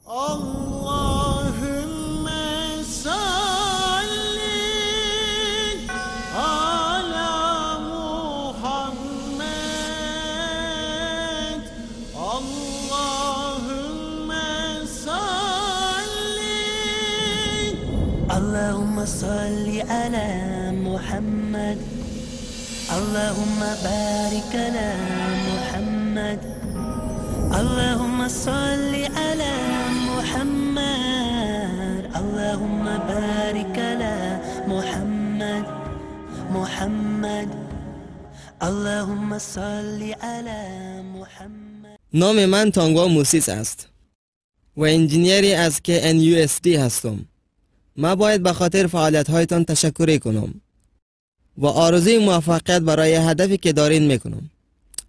Allahümme salli ala Muhammed. Allahümme salli. Allahümme salli ala Muhammed. Allahümme barik ala Muhammed. Allahümme salli ala Muhammed. Allahümme barik ala Muhammed. Muhammed. Allahümme salli ala Muhammed. نام من تانگوا موسیس است و انجینیری از KNUST هستم. من باید به خاطر فعالیت هایتان تشکر کنم و آرزوی موفقیت برای هدفی که دارین میکنم.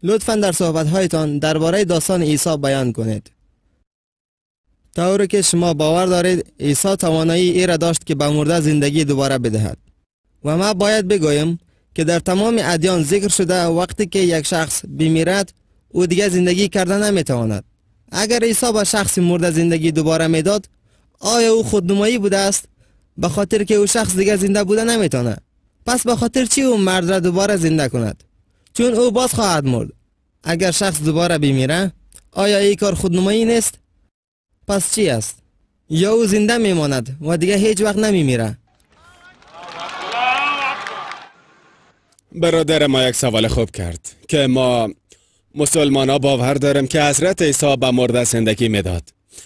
لطفاً در صحبت هایتان درباره داستان عیسی بیان کنید. طوری که شما باور دارید عیسی توانایی ای را داشت که به مرده زندگی دوباره بدهد. و ما باید بگویم که در تمام ادیان ذکر شده وقتی که یک شخص بمیرد او دیگه زندگی کردن نمیتواند. اگر عیسی به شخص مرده زندگی دوباره میداد، آیا او خودنمایی بوده است؟ به خاطر که او شخص دیگه زنده بوده نمیتونه. پس به خاطر چی او مرد را دوباره زنده کند؟ چون او باز خواهد مرد. اگر شخص دوباره بمیره، آیا این کار خودنمایی نیست؟ پس چی است؟ یا او زنده میماند و دیگه هیچ وقت نمیمیره؟ برادر ما یک سوال خوب کرد که ما مسلمان ها باور داریم که حضرت عیسی به مرده زندگی میداد.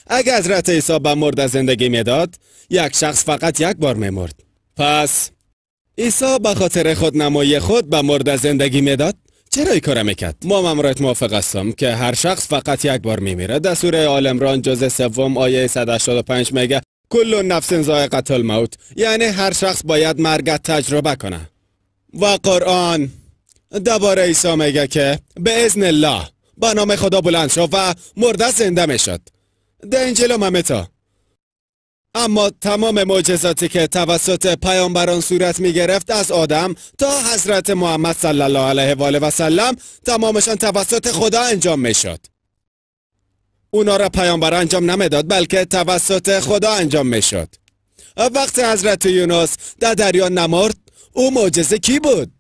اگر حضرت عیسی به مرده زندگی میداد، یک شخص فقط یک بار میمرد. پس عیسی به خاطر خودنمایی خود به مرده زندگی میداد؟ چرا این کار میکرد؟ ما امرایت موافق هستم که هر شخص فقط یک بار میمیره. در سوره آل عمران جزء 3 آیه 185 میگه کل نفس ذائقة الموت، یعنی هر شخص باید مرگ تجربه کنه. و قرآن درباره عیسی میگه که به اذن الله، با نام خدا بلند شد و مرده زنده میشد. در انجیل و متا. اما تمام معجزاتی که توسط پیامبران صورت می گرفت از آدم تا حضرت محمد صلی الله علیه و آله و سلم تمامشان توسط خدا انجام می شد. اونا را پیامبر انجام نمیداد بلکه توسط خدا انجام می شد. وقتی حضرت یونس در دریا نمرد، او معجزه کی بود؟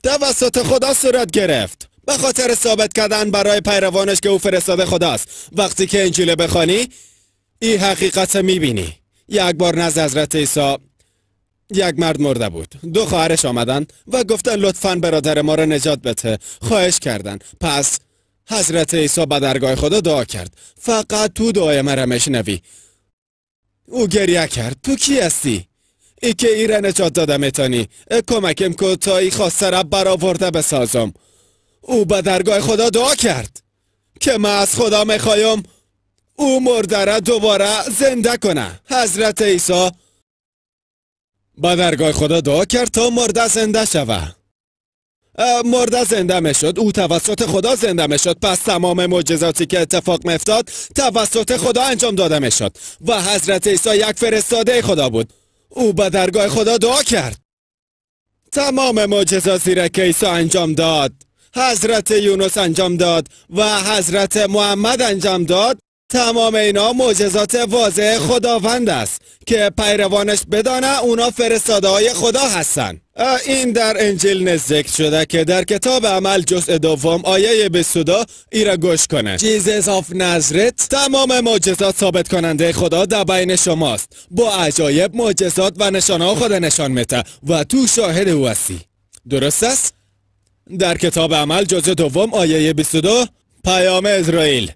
توسط خدا صورت گرفت، به خاطر ثابت کردن برای پیروانش که او فرستاده خداست. وقتی که انجیل بخوانی این حقیقت میبینی. یک بار نزد حضرت عیسی یک مرد مرده بود. 2 خواهرش آمدن و گفتن لطفاً برادر ما را نجات بده. خواهش کردن. پس حضرت عیسی به درگاه خدا دعا کرد. فقط تو دعای مرا میشنوی. او گریه کرد. تو کی هستی؟ ای که ای را نجات داده میتونی. کمکم کن تا ای خواسته را برآورده بسازم. او به درگاه خدا دعا کرد که من از خدا میخوایم او مرده را دوباره زنده کنه. حضرت عیسی با درگاه خدا دعا کرد تا مرده زنده شود. مرده زنده میشد. او توسط خدا زنده میشد. پس تمام معجزاتی که اتفاق میافتاد توسط خدا انجام داده میشد و حضرت عیسی یک فرستاده خدا بود. او با درگاه خدا دعا کرد. تمام معجزاتی را که عیسی انجام داد، حضرت یونس انجام داد و حضرت محمد انجام داد، تمام اینا معجزات واضح خداوند است که پیروانش بدانه اونا فرستاده های خدا هستن. این در انجیل ذکر شده که در کتاب عمل جزء 2 آیه 22 ای را گوش کنه. جیزس آف نزرت تمام معجزات ثابت کننده خدا در بین شماست. با عجایب معجزات و نشانه خدا نشان میده و تو شاهد او هستی. درست است؟ در کتاب عمل جزء 2 آیه 22 پیام اسرائیل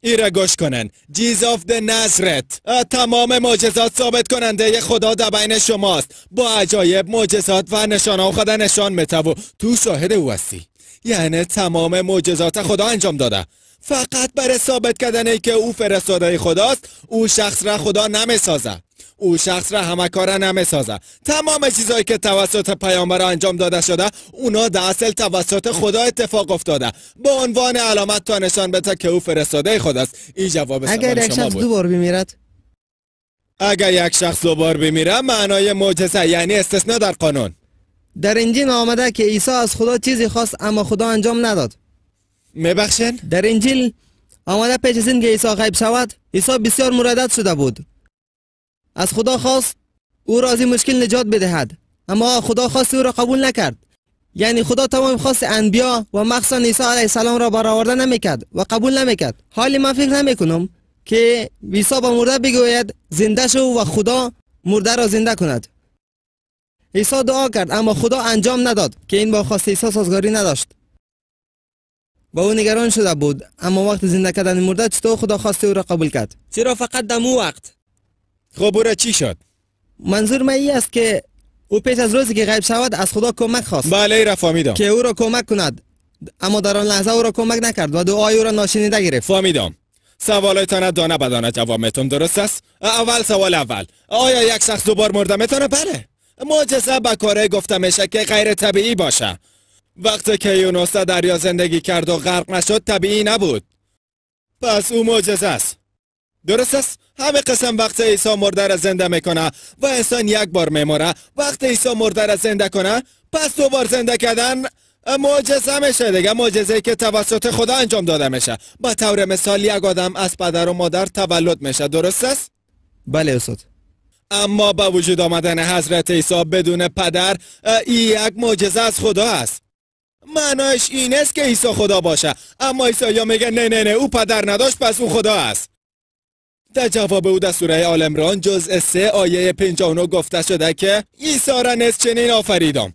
ای را گوش کنن. جیز آف د نزرت تمام معجزات ثابت کننده خدا در بین شماست. با عجایب معجزات و نشانه خدا نشان میده و تو شاهد او هستی. یعنی تمام معجزات خدا انجام داده. فقط برای ثابت کردن که او فرستاده خداست. او شخص را خدا نمیسازه. او شخص را همه کاره نمیسازه. تمام چیزایی که توسط پیامبر انجام داده شده اونا در اصل توسط خدا اتفاق افتاده با عنوان علامت تا نشان بده که او فرستاده خداست. این جواب سوال شما بود. اگر یک شخص 2 بار بمیرد؟ اگر یک شخص 2 بار بمیره معنای معجزه، یعنی استثناء در قانون. در انجیل آمده که عیسی از خدا چیزی خواست اما خدا انجام نداد. میبخشن؟ در انجیل آمده پیش از این که عیسی غیب شود، عیسی بسیار مردد شده بود. از خدا خواست او را از این مشکل نجات بدهد، اما خدا خواست او را قبول نکرد. یعنی خدا تمام خواست انبیا و مخصوصا عیسی علیه السلام را برآورده نمیکرد و قبول نمیکرد. حالی من فکر نمیکنم که عیسی به مرده بگوید زنده شو و خدا مرده را زنده کند. عیسی دعا کرد اما خدا انجام نداد که این با خواست عیسی سازگاری نداشت و او نگران شده بود. اما وقت زنده کردن مرده چطور خدا خواست او را قبول کرد؟ چرا فقط در مو وقت؟ خب او را چی شد؟ منظور من این است که او پیش از روزی که غیب شود از خدا کمک خواست. بله را فهمیدم که او را کمک کند، اما در آن لحظه او را کمک نکرد و دعای او را ناشنیده گرفت. فهمیدم. سوالایتان دانه به دانه جواب میتونم، درست است؟ اول سوال اول، آیا یک شخص دوبار مرده میتونه؟ بله. معجزه به کاره گفته میشه که غیر طبیعی باشه. وقتی که یونس در دریا زندگی کرد و غرق نشد طبیعی نبود، پس او معجزه است. درست است؟ همه قسم وقتی عیسی مرده را زنده میکنه و انسان یک بار میموره، وقتی عیسی مرده را زنده کنه پس دوبار زنده کردن معجزه میشه دیگه. معجزه‌ای که توسط خدا انجام داده میشه. به طور مثال یک آدم از پدر و مادر تولد میشه، درست است؟ بله استاد. اما با وجود آمدن حضرت عیسی بدون پدر، این یک معجزه از خدا است. معناش این است که عیسی خدا باشه، اما عیسی یا میگه نه او پدر نداشت پس او خدا است. در جواب او در سوره آل عمران جزء 3 آیه 59 گفته شده که عیسی را نیز چنین آفریدم،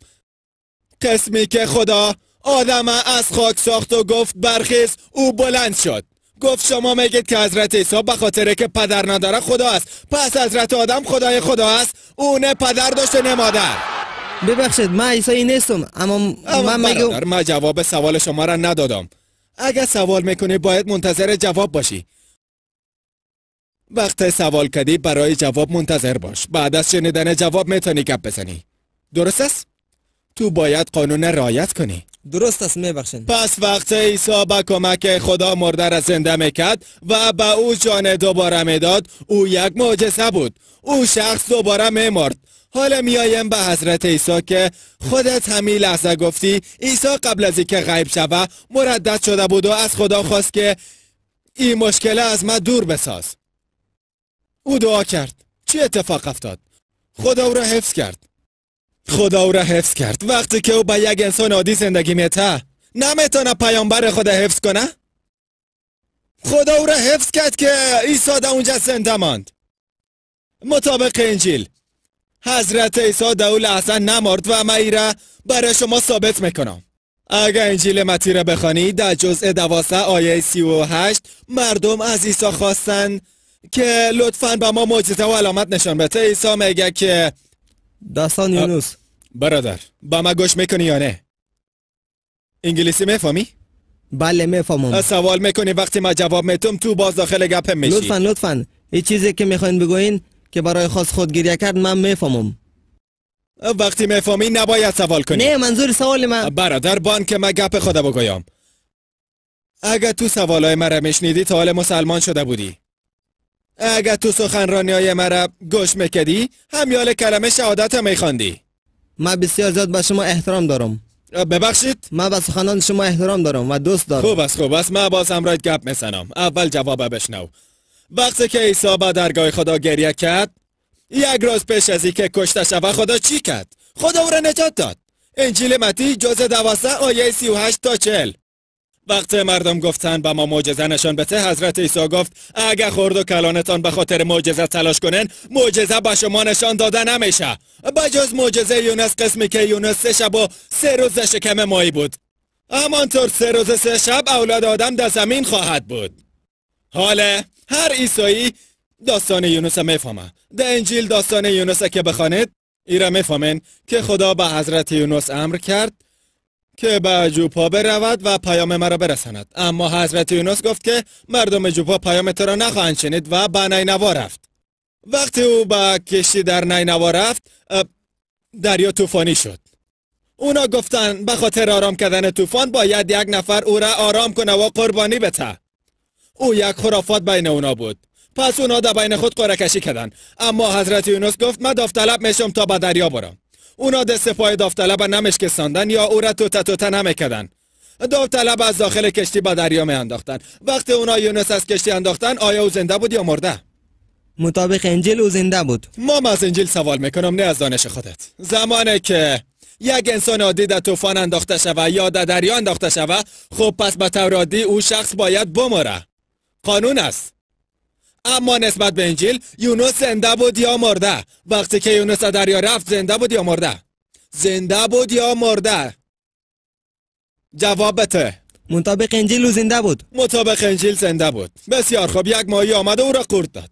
قسمی که خدا آدم از خاک ساخت و گفت برخیز، او بلند شد. گفت شما میگید که حضرت عیسی به خاطر که پدر نداره خدا است، پس حضرت آدم خدای خدا است؟ او نه پدر داشته نه مادر. ببخشید من عیسی نیستم، اما من میگم من جواب سوال شما را ندادم. اگر سوال میکنی باید منتظر جواب باشی. وقتی سوال کردی برای جواب منتظر باش. بعد از شنیدن جواب میتونی گپ بزنی. درست است؟ تو باید قانون رعایت کنی. درست است، میبخشید. پس وقتی عیسی با کمک خدا مرده را زنده میکرد و به او جان دوباره میداد، او یک معجزه بود. او شخص دوباره میمرد. حالا میایم به حضرت عیسی که خودت همین لحظه گفتی عیسی قبل از اینکه غیب شوه مردد شده بود و از خدا خواست که این مشکل از ما دور بساز. او دعا کرد. چی اتفاق افتاد؟ خدا او را حفظ کرد. خدا او را حفظ کرد. وقتی که او با یک انسان عادی زندگی میته نمیتونه پیامبر خدا حفظ کنه؟ خدا او را حفظ کرد که عیسی در اونجا زنده ماند. مطابق انجیل حضرت عیسی در اون لحظه نمرد و من را برای شما ثابت میکنم. اگر انجیل متی را بخوانی در جزء 12 آیه 38 مردم از عیسی خواستن که لطفاً به ما معجزه و علامت نشان بده. عیسی میگه که داستان یونس. برادر با ما گوش میکنی یا نه؟ انگلیسی میفهمی؟ بله میفهمم. سوال میکنی وقتی ما جواب میتم تو باز داخل گپ میشی. لطفاً این چیزی که میخواین بگوین که برای خاص خود گریه کرد من میفهمم. وقتی میفهمی نباید سوال کنی. نه منظور سوال من برادر بان که من گپ خدا بگویم. اگر تو سوالای مرا میشنیدی تا حال مسلمان شده بودی. اگر تو سخنرانیای مرا گوش میکردی همیال کلمه شهادت میخواندی. من بسیار زیاد به شما احترام دارم. ببخشید؟ من به سخنان شما احترام دارم و دوست دارم. خوب است من باز امرایت گپ میزنم. اول جواب بشنو. وقتی که عیسی به درگاه خدا گریه کرد یک روز پیش از اینکه کشته شود خدا چی کرد؟ خدا او را نجات داد. انجیل متی جزء 12 آیه 38 تا 40. وقتی مردم گفتن با ما معجزه نشان بده، حضرت عیسی گفت اگر خرد و کلانتان به خاطر معجزه تلاش کنن معجزه به شما نشان داده نمیشه. بجز معجزه یونس قسمی که یونس 3 شب و 3 روز در شکم ماهی بود، همانطور 3 روز 3 شب اولاد آدم در زمین خواهد بود. حالا هر عیسایی داستان یونس میفهمه. در انجیل داستان یونس که بخوانید ایره میفهمین که خدا به حضرت یونس امر کرد که به جوپا برود و پیام مرا برساند. اما حضرت یونس گفت که مردم جوپا پیام تو را نخواهند شنید و به نینوا رفت. وقتی او به کشتی در نینوا رفت دریا طوفانی شد. اونا گفتن به خاطر آرام کردن طوفان باید یک نفر او را آرام کنه و قربانی بده. او یک خرافات بین اونا بود. پس اونا در بین خود قرعه کشی کردن. اما حضرت یونس گفت من داوطلب میشم تا به دریا برم. اونا دست پای داوطلب نمشکستاندن یا او را توته نمیکردن. داوطلب از داخل کشتی با دریا می انداختن. وقتی اونا یونس از کشتی انداختن آیا او زنده بود یا مرده؟ مطابق انجیل او زنده بود. ما از انجیل سوال میکنم نه از دانش خودت. زمانی که یک انسان عادی در طوفان انداخته شوه یا در دریا انداخته شوه، خب پس به طور عادی او شخص باید بمره. قانون است. اما نسبت به انجیل یونس زنده بود یا مرده؟ وقتی که یونس در دریا رفت زنده بود یا مرده؟ زنده بود یا مرده؟ جواب بده. مطابق انجیل او زنده بود. مطابق انجیل زنده بود. بسیار خوب. یک ماهی آمد و او را قورت داد.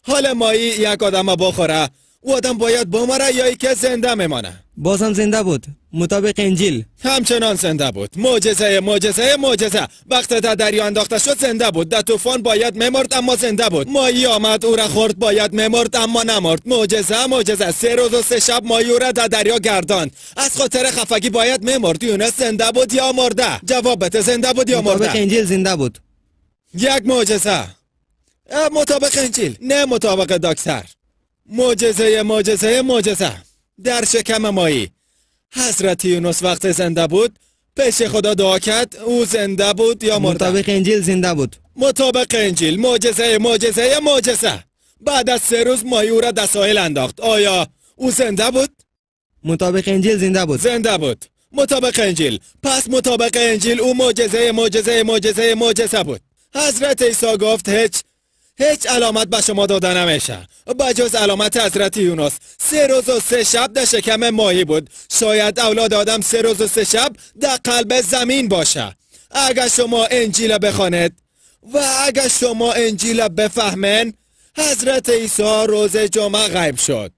حال ماهی یک آدم بخوره، او آدم باید بمره یا ای که زنده میمانه؟ بازم زنده بود. مطابق انجیل همچنان زنده بود. معجزه معجزه معجزه. وقتی در دریا انداخته شد زنده بود. در طوفان باید میمرد اما زنده بود. ماهی آمد او را خورد، باید میمرد اما نمرد. معجزه معجزه. 3 روز و 3 شب ماهی او را در دریا گرداند. از خاطر خفگی باید میمرد. یونس زنده بود یا مرده؟ جواب بده. زنده بود یا مرده؟ مطابق انجیل زنده بود. یک معجزه. مطابق انجیل، نه مطابق دکتر. معجزه معجزه معجزه. در شکم ماهی حضرت یونس وقت زنده بود پیش خدا دعا کرد، او زنده بود یا مرده؟ مطابق انجیل زنده بود. مطابق انجیل. معجزه معجزه معجزه. بعد از 3 روز ماهی او را در ساحل انداخت. آیا او زنده بود؟ مطابق انجیل زنده بود. زنده بود. مطابق انجیل. پس مطابق انجیل او معجزه معجزه معجزه معجزه بود. حضرت عیسی گفت هیچ علامت به شما داده نمیشه بجز علامت حضرت یونس. 3 روز و 3 شب در شکم ماهی بود. شاید اولاد آدم 3 روز و 3 شب در قلب زمین باشه. اگر شما انجیل بخوانید و اگر شما انجیل بفهمین، حضرت عیسی روز جمعه غیب شد.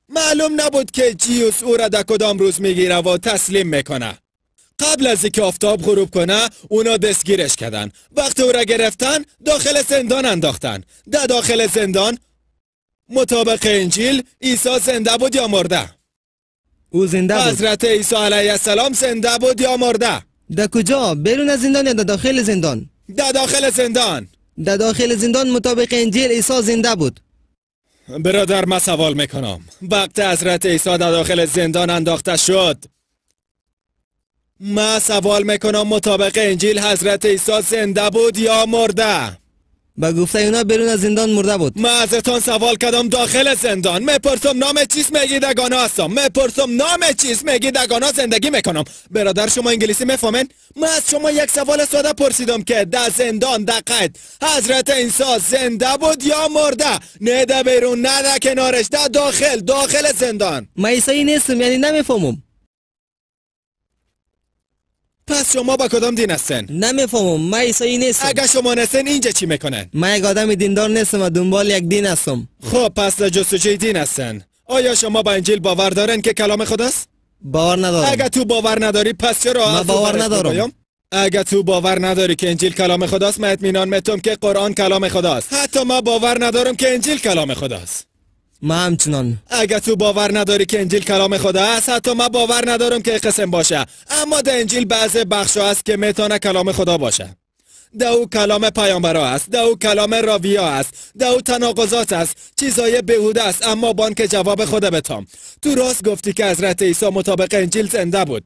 معلوم نبود که جیوس او را در کدام روز میگیره و تسلیم میکنه. قبل از اینکه آفتاب غروب کنه اونا دستگیرش کردن. وقتی او را گرفتن داخل زندان انداختن. در داخل زندان مطابق انجیل عیسی زنده بود یا مرده؟ او زنده بود. حضرت عیسی علیه السلام زنده بود یا مرده؟ در کجا؟ بیرون از زندان یا در داخل زندان؟ در داخل زندان. در داخل زندان مطابق انجیل عیسی زنده بود. برادر من سوال میکنم، وقتی حضرت عیسی در داخل زندان انداخته شد، من سوال میکنم مطابق انجیل حضرت عیسی زنده بود یا مرده؟ با گفته اونا بیرون از زندان مرده بود. من ازتان سوال کردم داخل زندان. میپرسم نام چیز میگی دگانا هستم. میپرسم نام چیز میگی دگانا زندگی میکنم. برادر شما انگلیسی میفهمین؟ من از شما یک سوال ساده پرسیدم که در زندان در قید حضرت عیسی زنده بود یا مرده؟ نه در بیرون، نه در کنارش، در داخل زندان. من عیسی نیستم، یعنی نمیفهمم. پس شما با کدام دین هستن؟ نمیفهمم. من عیسی نیستم. اگر شما نستن اینجا چی میکنن؟ من یک آدم دیندار نیستم و دنبال یک دین هستم. خب پس در جستجوی دین هستن. آیا شما با انجیل باور دارن که کلام خداست؟ باور ندارم. اگر تو باور نداری پس چرا؟ من باور ندارم. اگر تو باور نداری که انجیل کلام خداست، من اطمینان میتونم که قرآن کلام خداست. حتی من باور ندارم که انجیل کلام خداست. من همچنان. اگر تو باور نداری که انجیل کلام خدا است، حتی من باور ندارم که قسم باشه. اما در انجیل بعض بخشا هست که میتونه کلام خدا باشه. در او کلام پیامبرا است، در او کلام راویا است، در او تناقضات است، چیزای بیهوده است. اما بان که جواب خدا بتام. تو راست گفتی که حضرت عیسی مطابق انجیل زنده بود.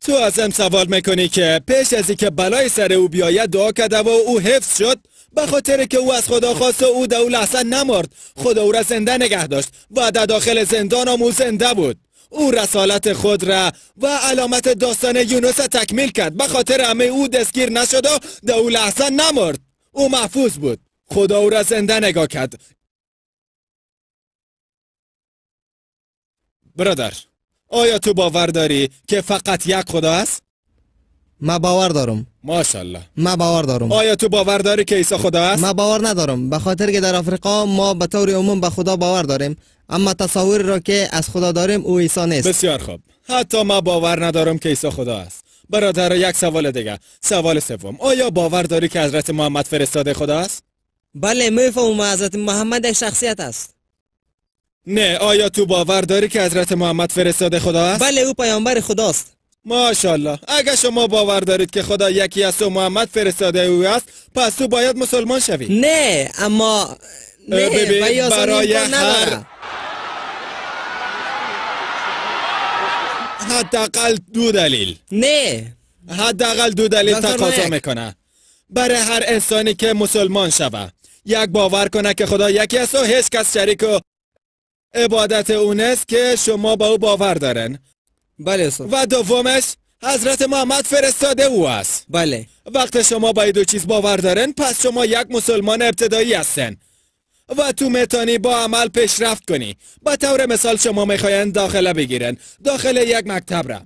تو ازم سوال میکنی که پیش از اینکه بلای سر او بیاید دعا کرده و او حفظ شد، به خاطر که او از خدا خواست و او در او لحظه نمرد. خدا او را زنده نگه داشت و در داخل زندان هم او زنده بود. او رسالت خود را و علامت داستان یونس تکمیل کرد. به خاطر همه او دستگیر نشد و در او لحظه نمرد. او محفوظ بود. خدا او را زنده نگاه کرد. برادر، آیا تو باور داری که فقط یک خدا است؟ من باور دارم. ماشاءالله. من باور دارم. آیا تو باور داری که عیسی خدا است؟ من باور ندارم، به خاطر که در آفریقا ما به طور عموم به خدا باور داریم، اما تصوری را که از خدا داریم او عیسی نیست. بسیار خوب. حتی من باور ندارم که عیسی خدا است. برادر، یک سوال دیگه. سوال سوم، آیا باور داری که حضرت محمد فرستاده خدا است؟ بله، میفهمم حضرت محمد یک شخصیت است. نه، آیا تو باور داری که حضرت محمد فرستاده خدا است؟ بله، او پیامبر خداست. ماشاءالله. اگر شما باور دارید که خدا یکی است و محمد فرستاده او است، پس تو باید مسلمان شوی. نه، اما نه، ببین، برای هر حداقل 2 دلیل. نه، حداقل دو دلیل دکتر تقاضا مایک. میکنه برای هر انسانی که مسلمان شوه، یک باور کنه که خدا یکی است و هیچ کس شریک و عبادت اون است که شما با او باور دارن. بله استاد. و دومش حضرت محمد فرستاده او است. بله. وقت شما با این دو چیز باور دارن، پس شما یک مسلمان ابتدایی هستن و تو میتونی با عمل پیشرفت کنی. به طور مثال شما میخواین داخله بگیرن داخل یک مکتب را،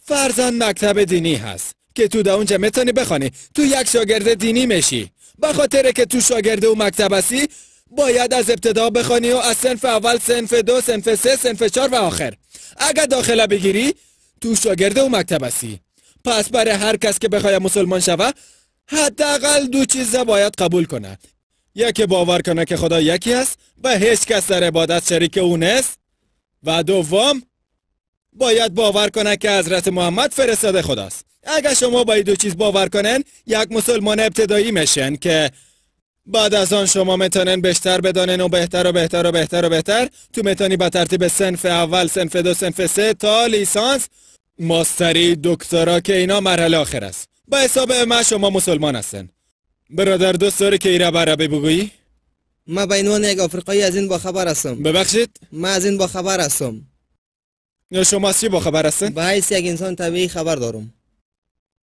فرضاً مکتب دینی هست که تو در اونجا میتونی بخوانی، تو یک شاگرد دینی میشی. به خاطر که تو شاگرد اون مکتب هستی باید از ابتدا بخوانی و از صنف اول، صنف دو، صنف سه، صنف چهار و آخر. اگر داخله بگیری تو شاگرد اون مکتب هستی. پس برای هر کس که بخواد مسلمان شوه حداقل دو چیز باید قبول کنه. یکی باور کنه که خدا یکی است و هیچ کس در عبادت شریک اون است، و دوم باید باور کنه که حضرت محمد فرستاده خداست. اگر شما با این دو چیز باور کنن، یک مسلمان ابتدایی میشن که بعد از آن شما میتونن بیشتر بدانن و بهتر و بهتر و بهتر و بهتر. تو میتونی به ترتیب صنف اول، صنف دو، صنف سه تا لیسانس، ماستری، دکترا که اینا مرحله آخر است. با حساب ما شما مسلمان هستن. برادر دوست داری که ایرا عربی بگویی؟ ما به عنوان یک آفریقایی از این با خبر هستم. ببخشید؟ ما از این با خبر هستم. یا شما چی با خبر هستن؟ به حیث یک انسان طبیعی خبر دارم.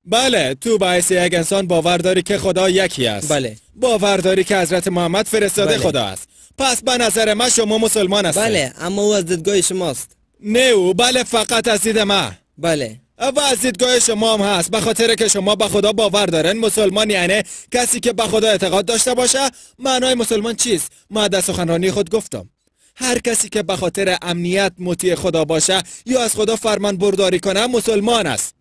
بله، تو به حیث یک انسان باور داری که خدا یکی است. بله. باور داری که حضرت محمد فرستاده بله. خدا است. پس به نظر من شما مسلمان هستید. بله، اما او از دیدگاه شماست. نه او، بله فقط از دید من. بله. و از دیدگاه شما هم هست، به خاطر که شما به خدا باور دارن. مسلمان یعنی کسی که به خدا اعتقاد داشته باشه. معنای مسلمان چیست؟ من در سخنرانی خود گفتم هر کسی که به خاطر امنیت مطیع خدا باشه یا از خدا فرمان برداری کنه مسلمان است.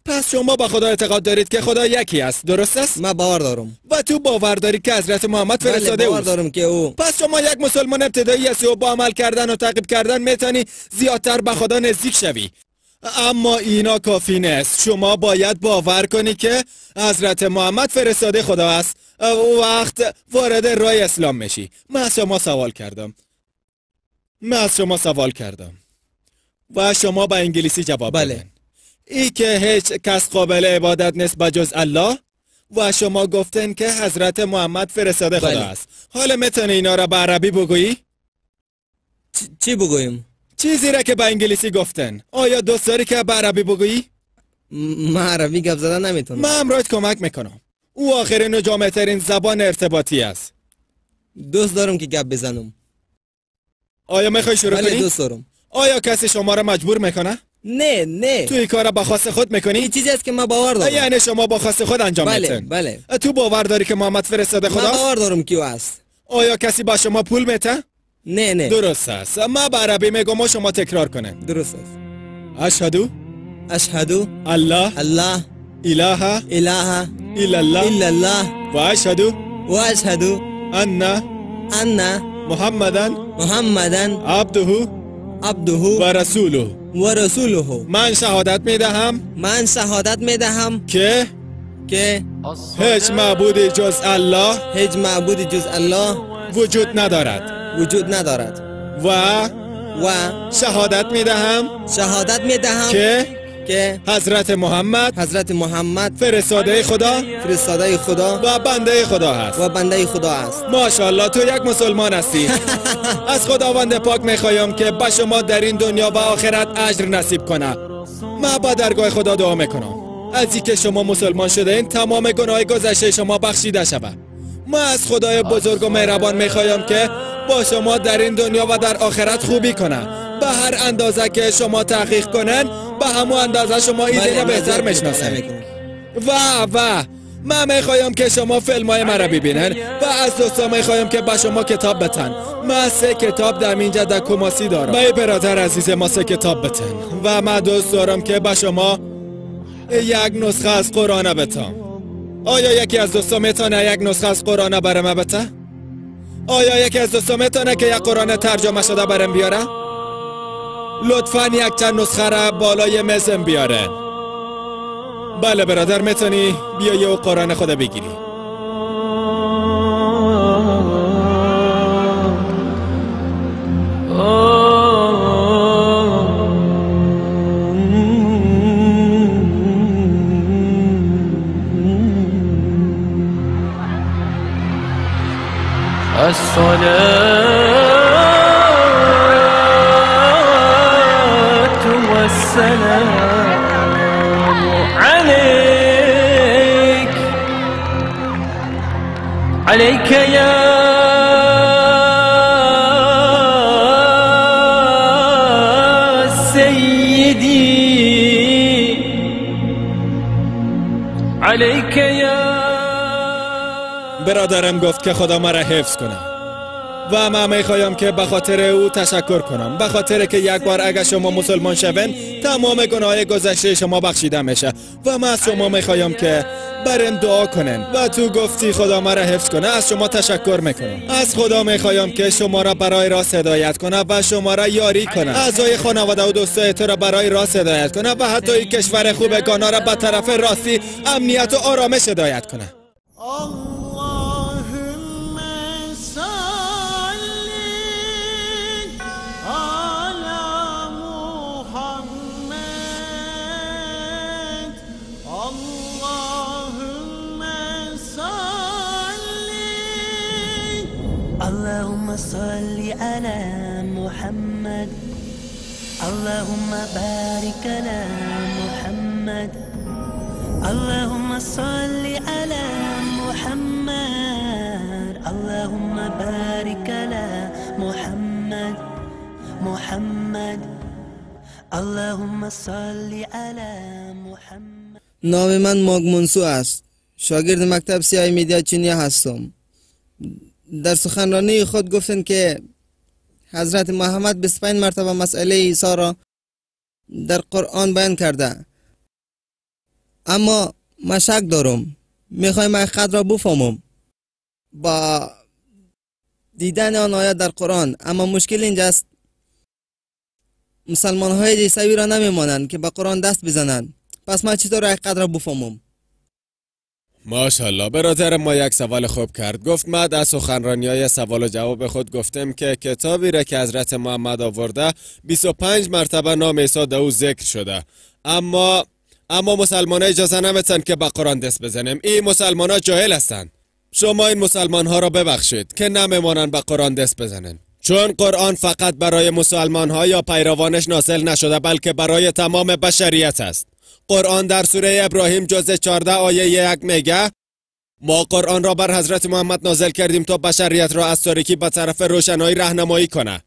پس شما به خدا اعتقاد دارید که خدا یکی است، درست است؟ ما باور دارم. و تو باور داری که حضرت محمد فرستاده بله، باور اوست. دارم که او. پس شما یک مسلمان ابتدایی هستی و با عمل کردن و تعقیب کردن میتونی زیادتر به خدا نزدیک شوی. اما اینا کافی نیست. شما باید باور کنی که حضرت محمد فرستاده خدا است. وقت وارد راه اسلام میشی. من از شما سوال کردم و شما با انگلیسی جواب بله. بدین. ای که هیچ کس قابل عبادت نیست بجز الله، و شما گفتن که حضرت محمد فرستاده خدا بله. است. حالا میتونی اینا را به عربی بگویی؟ چی بگویم؟ چیزی را که به انگلیسی گفتن. آیا دوست داری که به عربی بگویی؟ ما عربی گپ زدن نمیتونم. من امرایت کمک میکنم. او آخرین و جامع ترین زبان ارتباطی است. دوست دارم که گپ بزنم. آیا میخوای شروع بله، کنی؟ دوست دارم. آیا کسی شما را مجبور میکنه؟ نه. تو این کار را با خواست خود میکنی؟ این چیزی است که ما باور دارم. یعنی شما با خواست خود انجام بله، میتین؟ بله. تو باور داری که محمد فرستاده ما خداست؟ باور دارم که او است. آیا کسی با شما پول میته؟ نه. درست است. ما به عربی میگم و شما تکرار کنن. درست است. اشهدو اشهدو الله الله اله اله الا الله الا الله و اشهدو و اشهدو ان ان محمدا محمدن عبده عبده و رسوله. و رسوله. من شهادت میدهم من شهادت میدهم که که هیچ معبودی جز الله هیچ معبودی جز الله وجود ندارد وجود ندارد و و شهادت میدهم شهادت میدهم که حضرت محمد حضرت محمد فرستاده خدا فرستاده خدا و بنده خدا هست. و بنده خدا است. ماشاءالله تو یک مسلمان هستی. از خداوند پاک میخوایم که به شما در این دنیا و آخرت اجر نصیب کنه. من با درگاه خدا دعا میکنم از اینکه شما مسلمان شده این تمام گناه گذشته شما بخشیده شود. ما از خدای بزرگ و مهربان میخوایم که با شما در این دنیا و در آخرت خوبی کنه. به هر اندازه که شما تحقیق کنن به همون اندازه شما این دنیا بهتر میشناسن. و من میخوایم که شما فیلم های مرا ببینن و از دوستان میخوایم که به شما کتاب بتن. من 3 کتاب در اینجا در کماسی دارم. بای برادر عزیز ما 3 کتاب بتن و من دوست دارم که به شما یک نسخه از قرآن بتم. آیا یکی از دوستان میتونه یک نسخه از قرآن برام بته؟ آیا یکی از دوستان میتونه که یک قرآن ترجمه شده برام بیاره؟ لطفاً یک چند نسخه را بالای میزم بیاره. بله برادر میتونی بیایی و قرآن خود بگیری. الصلاة والسلام عليك عليك يا سيدي عليك يا. برادرم گفت که خدا مرا حفظ کنه و من میخوایم که به خاطر او تشکر کنم، به خاطر که یک بار اگر شما مسلمان شوین تمام گناههای گذشته شما بخشیده میشه و من از شما میخوایم که برم دعا کنن و تو گفتی خدا مرا حفظ کنه. از شما تشکر میکنم. از خدا میخوایم که شما را برای راست هدایت کنه و شما را یاری کنه، اعضای خانواده و دوستای تو را برای راست هدایت کنه و حتی این کشور خوبگانا را به طرف راستی، امنیت و آرامش هدایت کنه. اللهم صل على محمد اللهم صل اللهم صل على محمد اللهم بارك على محمد اللهم صل على محمد اللهم بارك على محمد محمد اللهم صل على محمد. نام من ماگ منسو است. شاگرد مکتب سیاه میدیا چینیا هستم. در سخنرانی خود گفتن که حضرت محمد 25 مرتبه مسئله عیسی را در قرآن بیان کرده، اما من شک دارم. میخوایم حقیقت را بفهمم با دیدن آن آیات در قرآن، اما مشکل اینجاست مسلمان های عیسوی را نمیمانند که به قرآن دست بزنند. پس من چطور حقیقت را بفهمم؟ ماشاءالله، برادر ما یک سوال خوب کرد. گفت من در سخنرانی‌های سوال و جواب خود گفتم که کتابی را که حضرت محمد آورده 25 مرتبه نام عیسی در او ذکر شده، اما مسلمان ها اجازه نمیتن که به قرآن دست بزنیم. این مسلمان ها جاهل هستند. شما این مسلمان ها را ببخشید که نمیمانند به قرآن دست بزنن، چون قرآن فقط برای مسلمان ها یا پیروانش نازل نشده بلکه برای تمام بشریت است. قرآن در سوره ابراهیم جزء 14 آیه 1 میگه ما قرآن را بر حضرت محمد نازل کردیم تا بشریت را از تاریکی به طرف روشنایی راهنمایی کنه.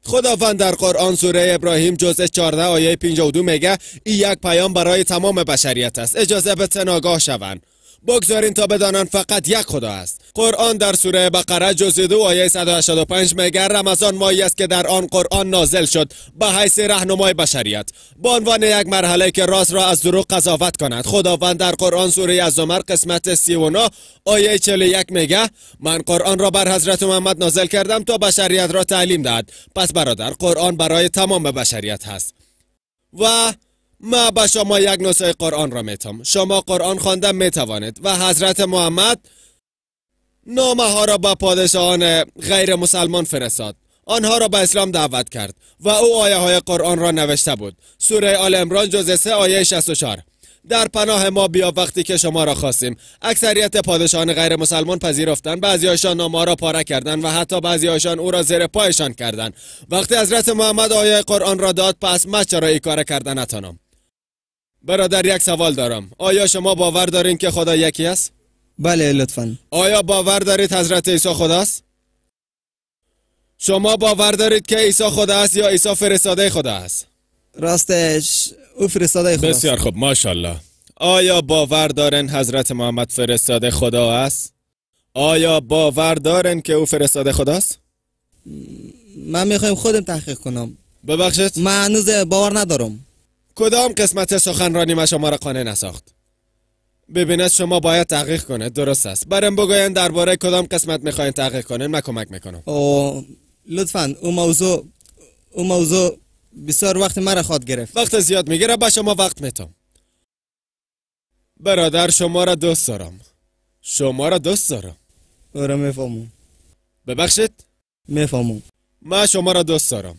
خداوند در قرآن سوره ابراهیم جزء 14 آیه 52 میگه این یک پیام برای تمام بشریت است. اجازه بدن آگاه شوند، بگذارین تا بدانند فقط یک خدا است. قرآن در سوره بقره جزء 2 آیه 185 میگه رمضان ماهی است که در آن قرآن نازل شد به حیث راهنمای بشریت، به عنوان یک مرحله که راست را از دروغ قضاوت کند. خداوند در قرآن سوره الزمر قسمت 39 آیه 41 میگه من قرآن را بر حضرت محمد نازل کردم تا بشریت را تعلیم دهد. پس برادر، قرآن برای تمام بشریت هست و ما به شما یک نسخه قرآن را میتم. شما قرآن خواندن میتوانید و حضرت محمد نامه ها را به پادشاهان غیر مسلمان فرستاد، آنها را به اسلام دعوت کرد و او آیه های قرآن را نوشته بود. سوره آل عمران جزء 3 آیه 64 در پناه ما بیا وقتی که شما را خواستیم. اکثریت پادشاهان غیر مسلمان پذیرفتند، بعضی‌هایشان نامه را پاره کردند و حتی بعضی‌هایشان او را زیر پایشان کردند. وقتی حضرت محمد آیه قرآن را داد، پس من چرا این کار کردن نتانم؟ برادر، یک سوال دارم. آیا شما باور دارین که خدا یکی است؟ بله لطفاً. آیا باور دارید حضرت عیسی خداست؟ شما باور دارید که عیسی خدا است یا عیسی فرستاده خدا است؟ راستش او فرستاده خدا است. بسیار خوب، ماشاءالله. آیا باور دارن حضرت محمد فرستاده خدا است؟ آیا باور دارن که او فرستاده خداست؟ من میخوایم خودم تحقیق کنم. ببخشید؟ من هنوز باور ندارم. کدام قسمت سخنرانی ما شما را قانع نساخت؟ ببینید شما باید تحقیق کنید، درست است. برام بگوین درباره کدام قسمت میخواین تحقیق کنین، من کمک میکنم. لطفاً اون موضوع بسیار وقت مرا خواهد گرفت. وقت زیاد میگیره، با شما وقت میتم. برادر، شما را دوست دارم. شما را دوست دارم. میفهمم. ببخشید؟ میفهمم. من شما را دوست دارم.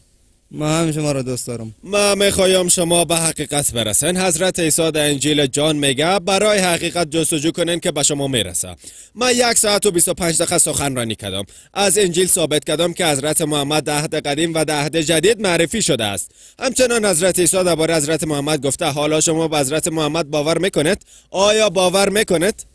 ما هم شما را دوست دارم. ما میخوایم شما به حقیقت برسن. حضرت عیسی در انجیل جان میگه برای حقیقت جستجو کنین که به شما میرسه. من 1 ساعت و 25 دقیقه سخنرانی کردم. از انجیل ثابت کردم که حضرت محمد در عهد قدیم و در عهد جدید معرفی شده است. همچنان حضرت عیسی درباره حضرت محمد گفته. حالا شما به حضرت محمد باور میکنید؟ آیا باور میکنید؟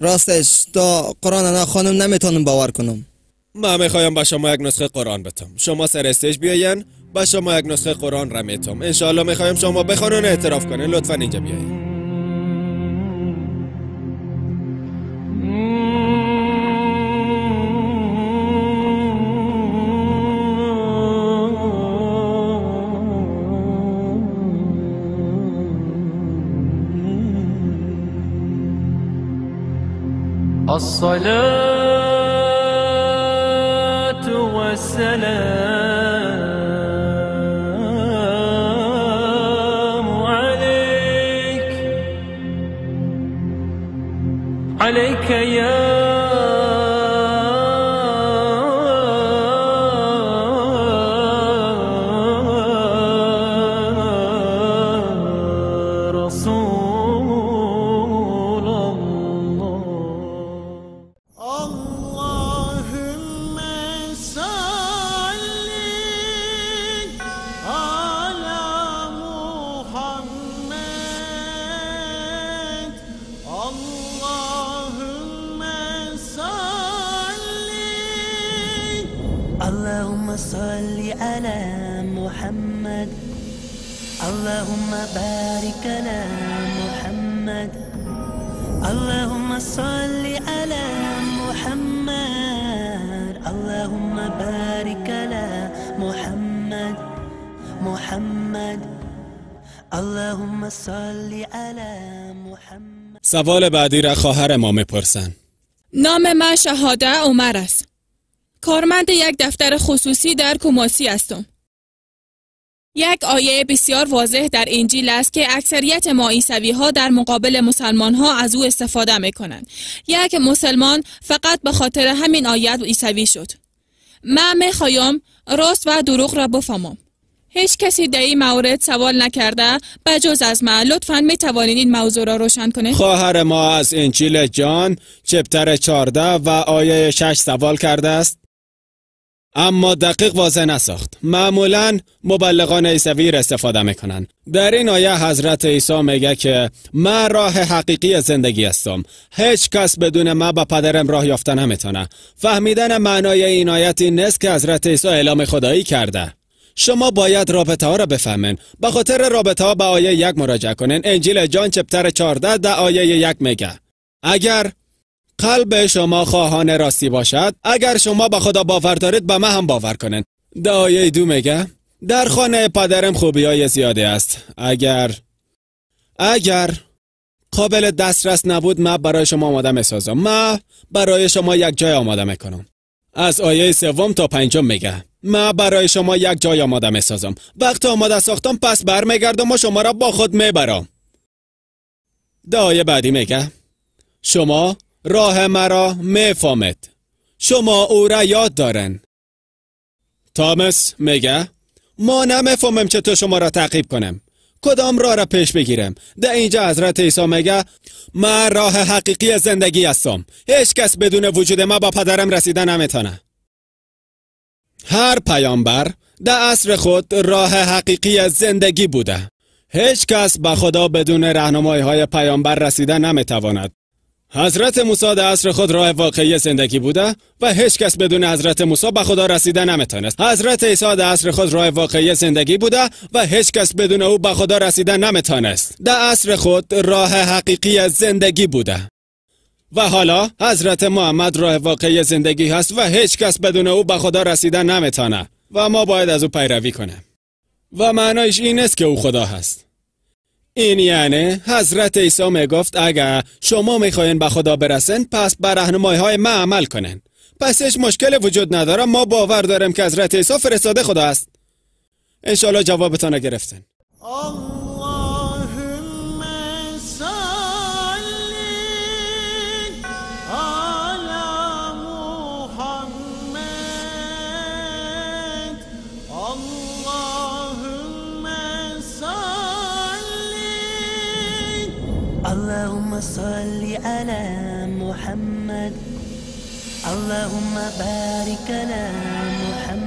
راستش تا قرآن انا خانم نمیتونم باور کنم. من میخوایم به شما یک نسخه قرآن بتم. شما سر استیج بیاین، به شما یک نسخه قرآن را میتم. انشاءالله میخوایم شما بخونن اعتراف کنین. لطفا اینجا بیاین. الصلاة والسلام عليك يا اللهم صل على محمد اللهم بارك على محمد اللهم صل على محمد اللهم بارك على محمد محمد اللهم صل على محمد. سوال بعدی را خواهر ما میپرسن. نام من شهاده عمر است. کارمند یک دفتر خصوصی در کماسی هستم. یک آیه بسیار واضح در انجیل است که اکثریت ما عیسوی ها در مقابل مسلمان ها از او استفاده می کنند. یک مسلمان فقط به خاطر همین آیه عیسوی شد. من می خواهم راست و دروغ را بفهمم. هیچ کسی در این مورد سوال نکرده بجز از من. لطفاً می توانید این موضوع را روشن کنید؟ خواهر ما از انجیل جان چپتر 14 و آیه 6 سوال کرده است، اما دقیق واضح نساخت. معمولاً مبلغان عیسوی را استفاده میکنن. در این آیه حضرت عیسی میگه که من راه حقیقی زندگی هستم. هیچ کس بدون من به پدرم راه یافته نمیتونه. فهمیدن معنای این آیت این نیست که حضرت عیسی اعلام خدایی کرده. شما باید رابطه ها را بفهمین. به خاطر رابطه ها به آیه 1 مراجعه کنین. انجیل جان چپتر 14 در آیه 1 میگه اگر قلب شما خواهان راستی باشد، اگر شما به خدا باور دارید به من هم باور کنین. در آیه 2 میگه در خانه پدرم خوبیای زیاده است. اگر قابل دسترس نبود من برای شما آماده میسازم. من برای شما یک جای آماده میکنم. از آیه 3 تا 5 میگه من برای شما یک جای آماده میسازم. وقتی آماده ساختم پس برمیگردم و شما را با خود میبرم. در آیه بعدی میگه شما راه مرا میفهمید. شما او را یاد دارن. تامس میگه ما نمیفهمیم چطور شما را تعقیب کنم. کدام راه را پیش بگیرم. در اینجا حضرت عیسی میگه من راه حقیقی زندگی هستم. هیچ کس بدون وجود ما با پدرم رسیدن نمیتونه. هر پیامبر در عصر خود راه حقیقی زندگی بوده. هیچ کس به خدا بدون راهنمایی های پیامبر رسیدن نمیتواند. حضرت موسی در عصر خود راه واقعی زندگی بوده و هیچ کس بدون حضرت موسی به خدا رسیدن نمیتونست. حضرت عیسی در عصر خود راه واقعی زندگی بوده و هیچ کس بدون او به خدا رسیدن نمیتونست. در عصر خود راه حقیقی زندگی بوده. و حالا حضرت محمد راه واقعی زندگی هست و هیچ کس بدون او به خدا رسیدن نمیتونه و ما باید از او پیروی کنیم. و معنایش این است که او خدا هست. این یعنی حضرت عیسی میگفت اگر شما میخواین به خدا برسن پس بر راهنمایی های من عمل کنن. پس هیچ مشکل وجود نداره. ما باور داریم که حضرت عیسی فرستاده خدا است. انشالله جوابتان گرفتن. Allah اللهم صل على محمد اللهم بارك على محمد